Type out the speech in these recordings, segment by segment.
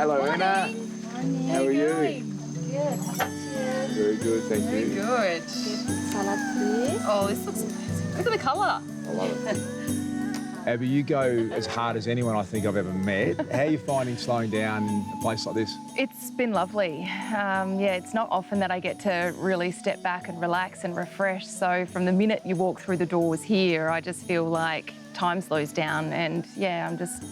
Hello, Anna. How are you? Good. Very good, thank Very you. good. Salad, please. Oh, this looks amazing. Look at the colour. I love it. Abby, you go as hard as anyone I think I've ever met. How are you finding slowing down in a place like this? It's been lovely. Yeah, it's not often that I get to really step back and relax and refresh. So from the minute you walk through the doors here, I just feel like time slows down and yeah, I'm just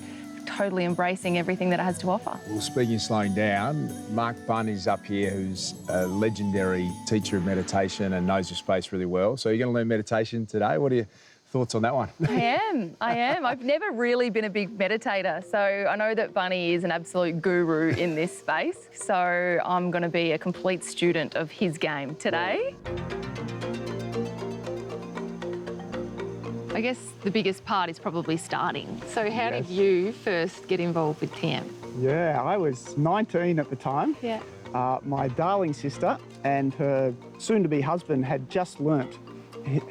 totally embracing everything that it has to offer. Well, speaking of slowing down, Mark Bunn is up here, who's a legendary teacher of meditation and knows your space really well. So you're going to learn meditation today. What are your thoughts on that one? I am. I've never really been a big meditator, so I know that Bunny is an absolute guru in this space. So I'm going to be a complete student of his game today. I guess the biggest part is probably starting. So how did you first get involved with TM? Yeah, I was 19 at the time. Yeah. My darling sister and her soon-to-be husband had just learnt.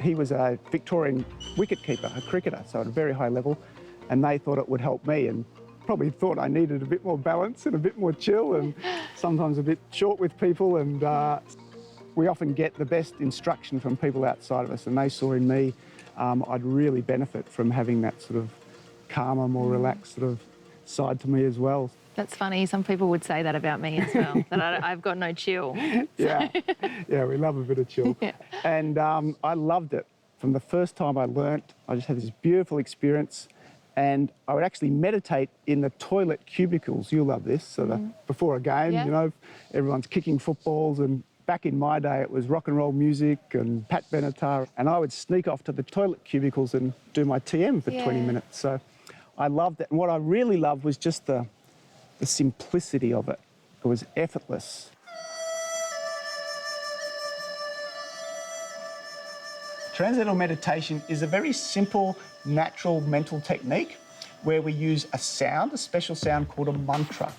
He was a Victorian wicketkeeper, a cricketer, so at a very high level, and they thought it would help me and probably thought I needed a bit more balance and a bit more chill and sometimes a bit short with people, and we often get the best instruction from people outside of us, and they saw in me I'd really benefit from having that sort of calmer, more relaxed sort of side to me as well. That's funny. Some people would say that about me as well, that I've got no chill. Yeah, yeah, we love a bit of chill. Yeah. And I loved it. From the first time I learnt, I just had this beautiful experience, and I would actually meditate in the toilet cubicles. You'll love this. So before a game, you know, everyone's kicking footballs, and back in my day it was rock and roll music and Pat Benatar, and I would sneak off to the toilet cubicles and do my TM for 20 minutes. So I loved it. And what I really loved was just the simplicity of it. It was effortless. Transcendental meditation is a very simple, natural mental technique where we use a sound, a special sound called a mantra.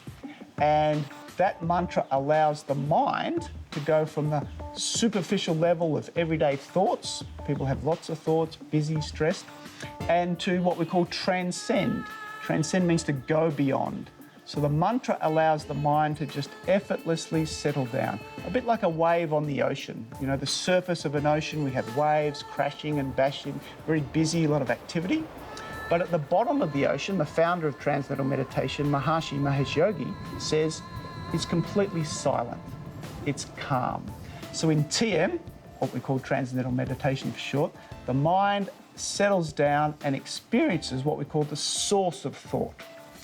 And that mantra allows the mind to go from the superficial level of everyday thoughts. People have lots of thoughts, busy, stressed, and to what we call transcend. Transcend means to go beyond. So the mantra allows the mind to just effortlessly settle down, a bit like a wave on the ocean. You know, the surface of an ocean, we have waves crashing and bashing, very busy, a lot of activity. But at the bottom of the ocean, the founder of Transcendental Meditation, Maharishi Mahesh Yogi, says it's completely silent, it's calm. So in TM, what we call Transcendental Meditation for short, the mind settles down and experiences what we call the source of thought.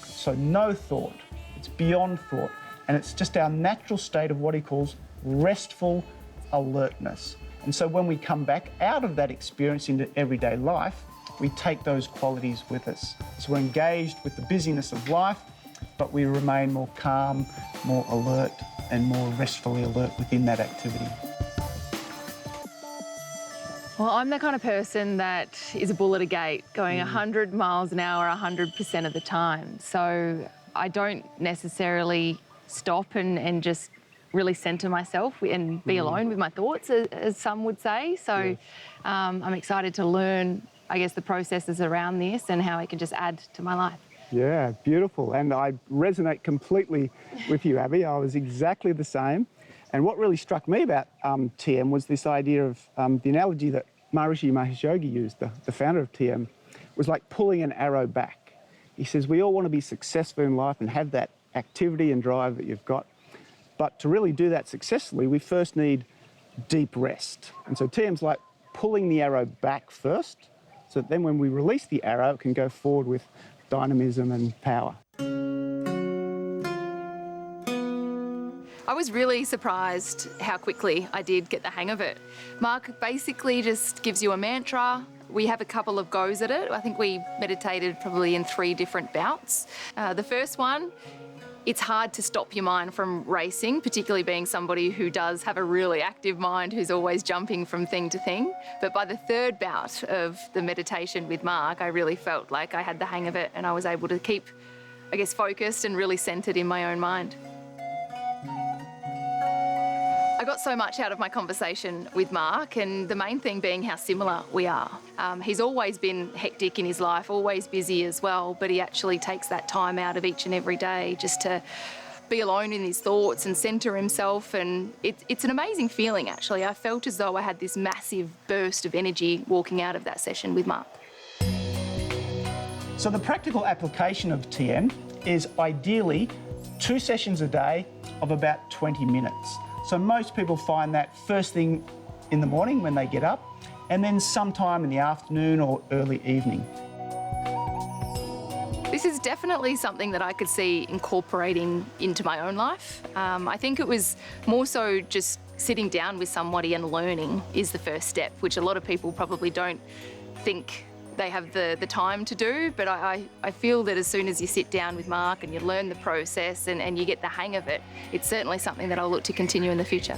So no thought, it's beyond thought, and it's just our natural state of what he calls restful alertness. And so when we come back out of that experience into everyday life, we take those qualities with us. So we're engaged with the busyness of life, but we remain more calm, more alert, and more restfully alert within that activity. Well, I'm the kind of person that is a bull at a gate, going 100 miles an hour 100% of the time. So I don't necessarily stop and just really centre myself and be alone with my thoughts, as some would say. So I'm excited to learn, I guess, the processes around this and how it can just add to my life. Yeah, beautiful. And I resonate completely with you, Abby. I was exactly the same. And what really struck me about TM was this idea of the analogy that Maharishi Mahesh Yogi used, the founder of TM, was like pulling an arrow back. He says, we all want to be successful in life and have that activity and drive that you've got. But to really do that successfully, we first need deep rest. And so TM's like pulling the arrow back first, so that then when we release the arrow, it can go forward with dynamism and power. I was really surprised how quickly I did get the hang of it. Mark basically just gives you a mantra. We have a couple of goes at it. I think we meditated probably in 3 different bouts. The first one, it's hard to stop your mind from racing, particularly being somebody who does have a really active mind, who's always jumping from thing to thing. But by the 3rd bout of the meditation with Mark, I really felt like I had the hang of it and I was able to keep, I guess, focused and really centred in my own mind. I got so much out of my conversation with Mark, and the main thing being how similar we are. He's always been hectic in his life, always busy as well, but he actually takes that time out of each and every day just to be alone in his thoughts and centre himself. And it's an amazing feeling, actually. I felt as though I had this massive burst of energy walking out of that session with Mark. So the practical application of TM is ideally 2 sessions a day of about 20 minutes. So most people find that first thing in the morning when they get up, and then sometime in the afternoon or early evening. This is definitely something that I could see incorporating into my own life. I think it was more so just sitting down with somebody and learning is the first step, which a lot of people probably don't think they have the time to do. But I feel that as soon as you sit down with Mark and you learn the process and you get the hang of it, it's certainly something that I'll look to continue in the future.